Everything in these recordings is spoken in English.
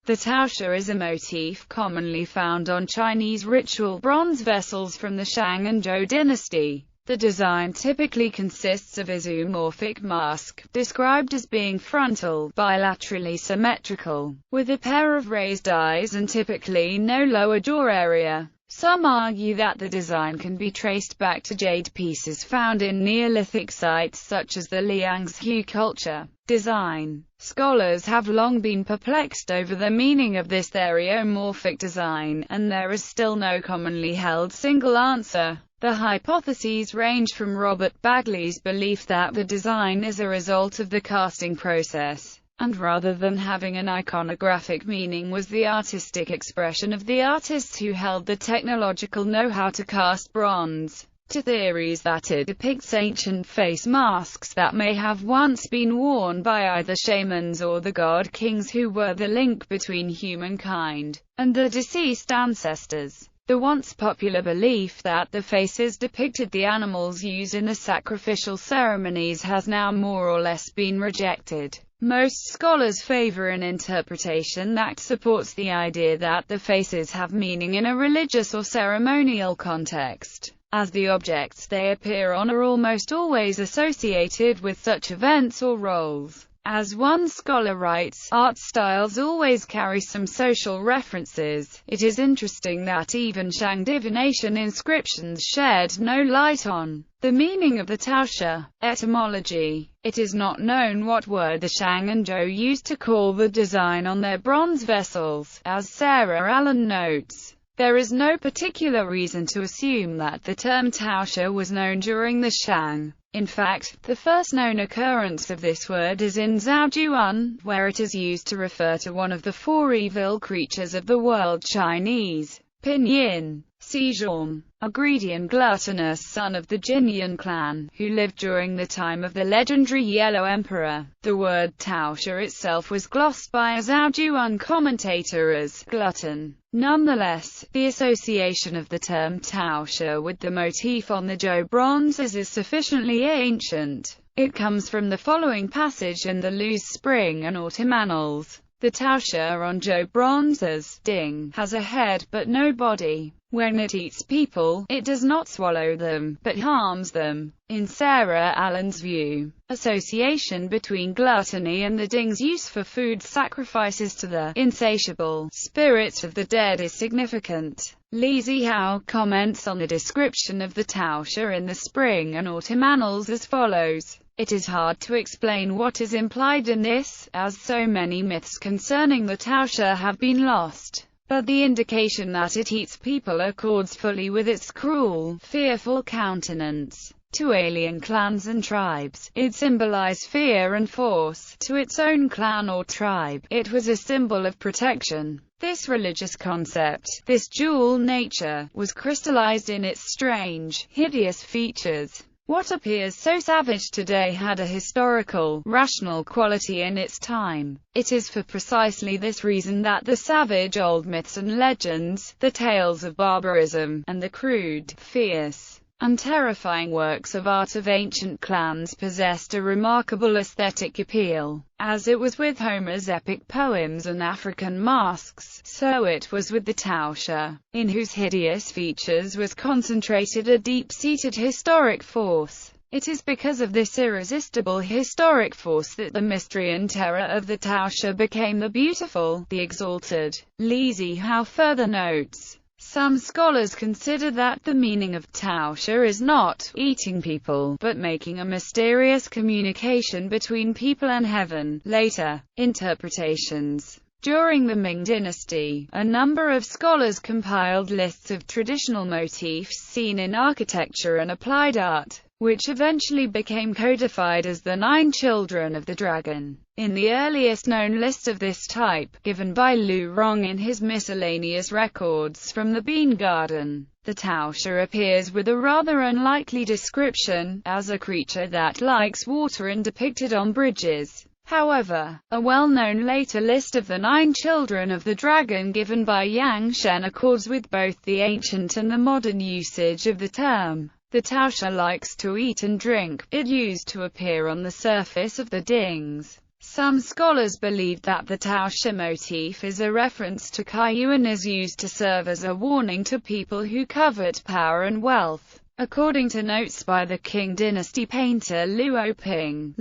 The Taotie is a motif commonly found on Chinese ritual bronze vessels from the Shang and Zhou dynasty. The design typically consists of a zoomorphic mask, described as being frontal, bilaterally symmetrical, with a pair of raised eyes and typically no lower jaw area. Some argue that the design can be traced back to jade pieces found in Neolithic sites such as the Liangzhu culture. Design. Scholars have long been perplexed over the meaning of this theriomorphic design, and there is still no commonly held single answer. The hypotheses range from Robert Bagley's belief that the design is a result of the casting process, and rather than having an iconographic meaning was the artistic expression of the artists who held the technological know-how to cast bronze, to theories that it depicts ancient face masks that may have once been worn by either shamans or the god kings who were the link between humankind and the deceased ancestors. The once popular belief that the faces depicted the animals used in the sacrificial ceremonies has now more or less been rejected. Most scholars favor an interpretation that supports the idea that the faces have meaning in a religious or ceremonial context, as the objects they appear on are almost always associated with such events or roles. As one scholar writes, art styles always carry some social references. It is interesting that even Shang divination inscriptions shed no light on the meaning of the Taotie. Etymology. It is not known what word the Shang and Zhou used to call the design on their bronze vessels. As Sarah Allen notes, there is no particular reason to assume that the term Taotie was known during the Shang. In fact, the first known occurrence of this word is in Zhaojuan, where it is used to refer to one of the four evil creatures of the world: Chinese pinyin, Sijong, a greedy and gluttonous son of the Jinyan clan, who lived during the time of the legendary Yellow Emperor. The word Taotie itself was glossed by a Zhaojuan commentator as glutton. Nonetheless, the association of the term Taotie with the motif on the Zhou bronzes is sufficiently ancient. It comes from the following passage in the Lu's Spring and Autumn Annals. The Taotie on Zhou bronzes, Ding, has a head but no body. When it eats people, it does not swallow them, but harms them. In Sarah Allen's view, association between gluttony and the Ding's use for food sacrifices to the insatiable spirits of the dead is significant. Li Zihao comments on the description of the Taotie in the Spring and Autumn Annals as follows. It is hard to explain what is implied in this, as so many myths concerning the Taotie have been lost. But the indication that it eats people accords fully with its cruel, fearful countenance. To alien clans and tribes, it symbolized fear and force. To its own clan or tribe, it was a symbol of protection. This religious concept, this dual nature, was crystallized in its strange, hideous features. What appears so savage today had a historical, rational quality in its time. It is for precisely this reason that the savage old myths and legends, the tales of barbarism, and the crude, fierce, and terrifying works of art of ancient clans possessed a remarkable aesthetic appeal. As it was with Homer's epic poems and African masks, so it was with the Taotie, in whose hideous features was concentrated a deep-seated historic force. It is because of this irresistible historic force that the mystery and terror of the Taotie became the beautiful, the exalted. Li Zihao further notes, some scholars consider that the meaning of Taotie is not eating people, but making a mysterious communication between people and heaven. Later interpretations. During the Ming dynasty, a number of scholars compiled lists of traditional motifs seen in architecture and applied art, which eventually became codified as the 9 Children of the Dragon. In the earliest known list of this type, given by Lu Rong in his Miscellaneous Records from the Bean Garden, the Taotie appears with a rather unlikely description, as a creature that likes water and depicted on bridges. However, a well-known later list of the 9 Children of the Dragon given by Yang Shen accords with both the ancient and the modern usage of the term. The Taotie likes to eat and drink. It used to appear on the surface of the Ding's Some scholars believe that the Taotie motif is a reference to Kaiyu and is used to serve as a warning to people who covet power and wealth. According to notes by the Qing dynasty painter Luopin,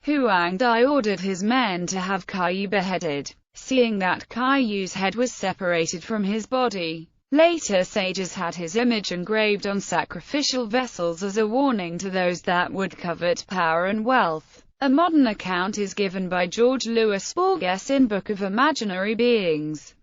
Huang Di ordered his men to have Kaiyu beheaded, seeing that Kaiyu's head was separated from his body. Later sages had his image engraved on sacrificial vessels as a warning to those that would covet power and wealth. A modern account is given by George Louis Borges in Book of Imaginary Beings.